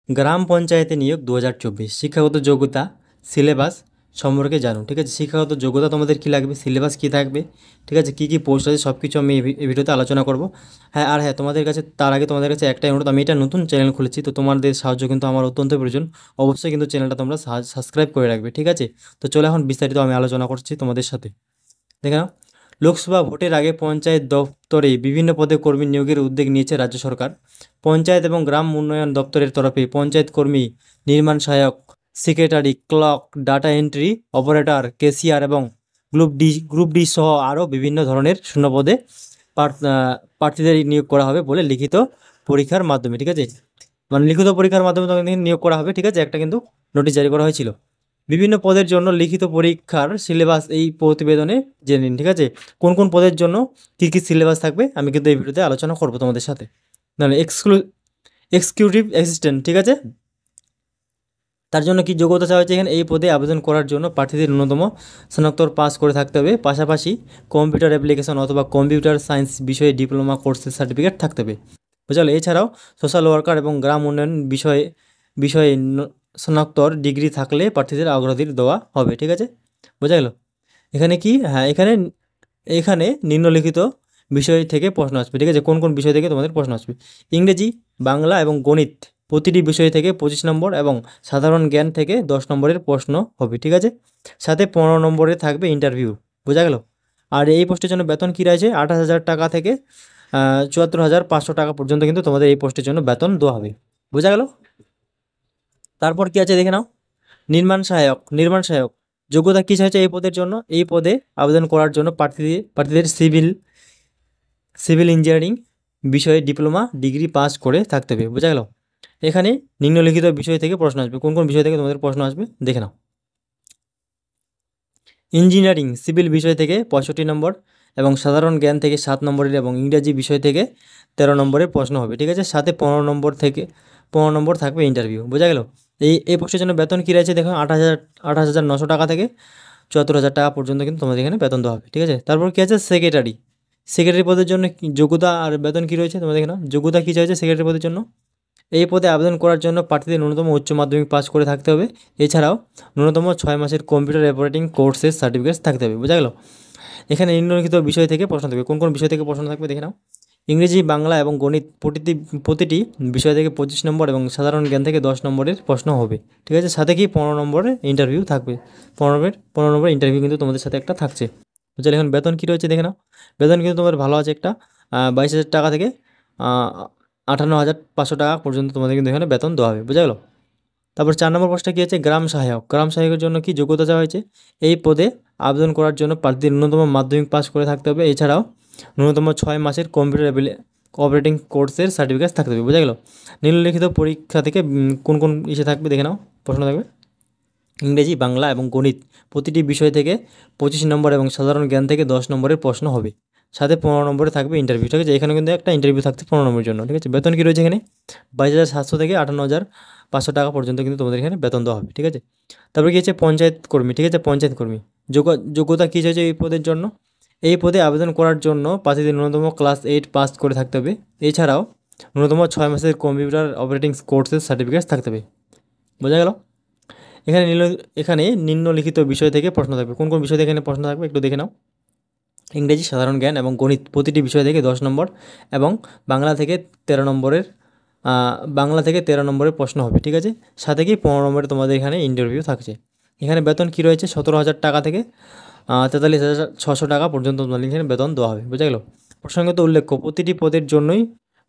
গ্রাম পঞ্চায়েতে নিয়োগ 2024 শিক্ষাগত যোগ্যতা সিলেবাস সম্পর্কে জানুন। ঠিক আছে, শিক্ষাগত যোগ্যতা তোমাদের কী লাগবে, সিলেবাস কী থাকবে, ঠিক আছে, কী কী পোস্ট আছে সব কিছু আমি এই ভিডিওতে আলোচনা করব। হ্যাঁ, তোমাদের কাছে তার আগে তোমাদের কাছে একটাই অনুরোধ, আমি এটা নতুন চ্যানেল খুলেছি, তো তোমাদের সাহায্য কিন্তু আমার অত্যন্ত প্রয়োজন। অবশ্যই কিন্তু চ্যানেলটা তোমরা সাবস্ক্রাইব করে রাখবে। ঠিক আছে, তো চলো এখন বিস্তারিত আমি আলোচনা করছি তোমাদের সাথে। দেখে নাও, লোকসভা ভোটের আগে পঞ্চায়েত দপ্তরে বিভিন্ন পদে কর্মী নিয়োগের উদ্যোগ নিয়েছে রাজ্য সরকার। পঞ্চায়েত এবং গ্রাম উন্নয়ন দপ্তরের তরফে পঞ্চায়েত কর্মী, নির্মাণ সহায়ক, secretary, clerk, data entry operator, cashier এবং গ্রুপ ডি সহ আরও বিভিন্ন ধরনের শূন্যপদে প্রার্থীদের নিয়োগ করা হবে বলে লিখিত পরীক্ষার মাধ্যমে। ঠিক আছে, মানে লিখিত পরীক্ষার মাধ্যমে তোমাদের নিয়োগ করা হবে। ঠিক আছে, একটা কিন্তু নোটিশ জারি করা হয়েছিল। বিভিন্ন পদের জন্য লিখিত পরীক্ষার সিলেবাস এই প্রতিবেদনে জেনে নিন। ঠিক আছে, কোন কোন পদের জন্য কী কী সিলেবাস থাকবে আমি কিন্তু এই ভিডিওতে আলোচনা করবো তোমাদের সাথে। তাহলে এক্সিকিউটিভ অ্যাসিস্ট্যান্ট, ঠিক আছে, তার জন্য কি যোগ্যতা চাওয়া হয়েছে এখানে, এই পদে আবেদন করার জন্য প্রার্থীদের ন্যূনতম স্নাতক পাস করে থাকতে হবে, পাশাপাশি কম্পিউটার অ্যাপ্লিকেশন অথবা কম্পিউটার সায়েন্স বিষয়ে ডিপ্লোমা কোর্সের সার্টিফিকেট থাকতে হবে। বুঝলো, এছাড়াও সোশ্যাল ওয়ার্কার এবং গ্রাম উন্নয়ন বিষয়ে বিষয়ে স্নাতক ডিগ্রি থাকলে প্রার্থীদের অগ্রাধিকার দেওয়া হবে। ঠিক আছে, বোঝা গেল। এখানে কি, হ্যাঁ, এখানে এখানে নিম্নলিখিত বিষয় থেকে প্রশ্ন আসবে। ঠিক আছে, কোন কোন বিষয় থেকে তোমাদের প্রশ্ন আসবে, ইংরেজি, বাংলা এবং গণিত প্রতিটি বিষয় থেকে 25 নম্বর এবং সাধারণ জ্ঞান থেকে 10 নম্বরের প্রশ্ন হবে। ঠিক আছে, সাথে 15 নম্বরে থাকবে ইন্টারভিউ। বোঝা গেল। আর এই পোস্টের জন্য বেতন কী রয়েছে, 28,000 টাকা থেকে 74,500 টাকা পর্যন্ত কিন্তু তোমাদের এই পোস্টের জন্য বেতন দেওয়া হবে। বোঝা গেল। তারপর কি আছে দেখে নাও, নির্মাণ সহায়ক যোগ্যতা কী চাইছে এই পদের জন্য, এই পদে আবেদন করার জন্য প্রার্থীদের সিভিল ইঞ্জিনিয়ারিং বিষয়ে ডিপ্লোমা ডিগ্রি পাস করে থাকতে হবে। বোঝা গেল। এখানে নিম্নলিখিত বিষয় থেকে প্রশ্ন আসবে, কোন কোন বিষয় থেকে তোমাদের প্রশ্ন আসবে দেখে নাও। ইঞ্জিনিয়ারিং সিভিল বিষয় থেকে 65 নম্বর এবং সাধারণ জ্ঞান থেকে 7 নম্বরের এবং ইংরাজি বিষয় থেকে 13 নম্বরের প্রশ্ন হবে। ঠিক আছে, সাথে 15 নম্বর থাকবে ইন্টারভিউ। বোঝা গেল। এই পোস্টের জন্য বেতন কী রয়েছে দেখো, 28,900 টাকা থেকে 74,000 টাকা পর্যন্ত কিন্তু তোমাদের এখানে বেতন দেওয়া হবে। ঠিক আছে, তারপর কী আছে, সেক্রেটারি পদের জন্য যোগ্যতা আর বেতন কী রয়েছে তোমাদের এখানে, যোগ্যতা কী চাইছে সেক্রেটারি পদের জন্য, এই পদে আবেদন করার জন্য প্রার্থীদের ন্যূনতম উচ্চ মাধ্যমিক পাস করে থাকতে হবে, এছাড়াও ন্যূনতম 6 মাসের কম্পিউটার অপারেটিং কোর্সের সার্টিফিকেট থাকতে হবে। বোঝা গেল। এখানে নিম্নলিখিত বিষয় থেকে প্রশ্ন থাকবে, কোন কোন বিষয় থেকে প্রশ্ন থাকবে দেখে নাও, ইংরেজি, বাংলা এবং গণিত প্রতিটি বিষয় থেকে 25 নম্বর এবং সাধারণ জ্ঞান থেকে 10 নম্বরের প্রশ্ন হবে। ঠিক আছে, সাথে কি 15 নম্বরের ইন্টারভিউ থাকবে, 15 নম্বর ইন্টারভিউ কিন্তু তোমাদের সাথে একটা থাকছে। বুঝলে, এখন বেতন কী রয়েছে দেখে নাও, বেতন কিন্তু তোমাদের ভালো আছে একটা, 22,000 টাকা থেকে 58,500 টাকা পর্যন্ত তোমাদের কিন্তু এখানে বেতন দেওয়া হবে। বোঝা গেল। তারপর 4 নম্বর পোস্টটা কী আছে, গ্রাম সহায়কের জন্য কি যোগ্যতা চাওয়া হয়েছে, এই পদে আবেদন করার জন্য প্রার্থীদের ন্যূনতম মাধ্যমিক পাস করে থাকতে হবে, এছাড়াও ন্যূনতম 6 মাসের কম্পিউটার অপারেটিং কোর্সের সার্টিফিকেট থাকতে হবে। বোঝা গেল। নিম্নলিখিত পরীক্ষা থেকে কোন কোন ইসে থাকবে দেখে নাও, প্রশ্ন থাকবে, ইংরেজি, বাংলা এবং গণিত প্রতিটি বিষয় থেকে 25 নম্বর এবং সাধারণ জ্ঞান থেকে 10 নম্বরের প্রশ্ন হবে, সাথে 15 নম্বরে থাকবে ইন্টারভিউ। ঠিক আছে, এখানে কিন্তু একটা ইন্টারভিউ থাকছে 15 নম্বরের জন্য। ঠিক আছে, বেতন কী রয়েছে এখানে, 22,700 থেকে 58,500 টাকা পর্যন্ত কিন্তু তোমাদের এখানে বেতন দেওয়া হবে। ঠিক আছে, তারপরে কী হচ্ছে, পঞ্চায়েত কর্মী। ঠিক আছে, পঞ্চায়েত কর্মী যোগ্যতা কী চাইছে এই পদের জন্য, এই পদে আবেদন করার জন্য প্রার্থীদের ন্যূনতম ক্লাস 8 পাস করে থাকতে হবে, এছাড়াও ন্যূনতম 6 মাসের কম্পিউটার অপারেটিং কোর্সের সার্টিফিকেট থাকতে হবে। বোঝা গেল। এখানে নিম্নলিখিত বিষয় থেকে প্রশ্ন থাকবে, কোন কোন বিষয় থেকে এখানে প্রশ্ন থাকবে একটু দেখে নাও, ইংরেজি, সাধারণ জ্ঞান এবং গণিত প্রতিটি বিষয় থেকে 10 নম্বর এবং বাংলা থেকে 13 নম্বরের প্রশ্ন হবে। ঠিক আছে, সাথে কি 15 নম্বরে তোমাদের এখানে ইন্টারভিউ থাকছে। এখানে বেতন কী রয়েছে, 17,000 টাকা থেকে 43,600 টাকা পর্যন্ত তোমাদের এখানে বেতন দেওয়া হবে। বোঝা গেল। প্রসঙ্গত উল্লেখ্য, প্রতিটি পদের জন্যই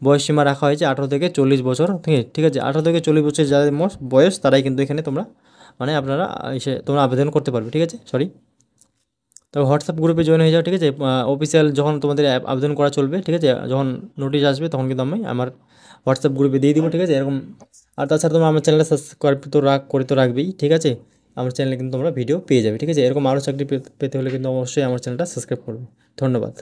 বয়সসীমা রাখা হয়েছে 18 থেকে 40 বছর থেকে। ঠিক আছে, 18 থেকে 40 বছর যাদের বয়স তারাই কিন্তু এখানে আপনারা তোমরা আবেদন করতে পারবে। ঠিক আছে, তবে হোয়াটসঅ্যাপ গ্রুপে জয়েন হয়ে যাও। ঠিক আছে, অফিসিয়াল যখন তোমাদের আবেদন করা চলবে, ঠিক আছে, যখন নোটিশ আসবে তখন কিন্তু আমি আমার হোয়াটসঅ্যাপ গ্রুপে দিয়ে দিব। ঠিক আছে, এরকম। আর তাছাড়া তোমরা আমার চ্যানেলটা সাবস্ক্রাইব করে তো রাখবেই। ঠিক আছে, আমার চ্যানেলে কিন্তু তোমরা ভিডিও পেয়ে যাবে। ঠিক আছে, এরকম আরও চাকরি পেতে হলে কিন্তু অবশ্যই আমার চ্যানেলটা সাবস্ক্রাইব করবে। ধন্যবাদ।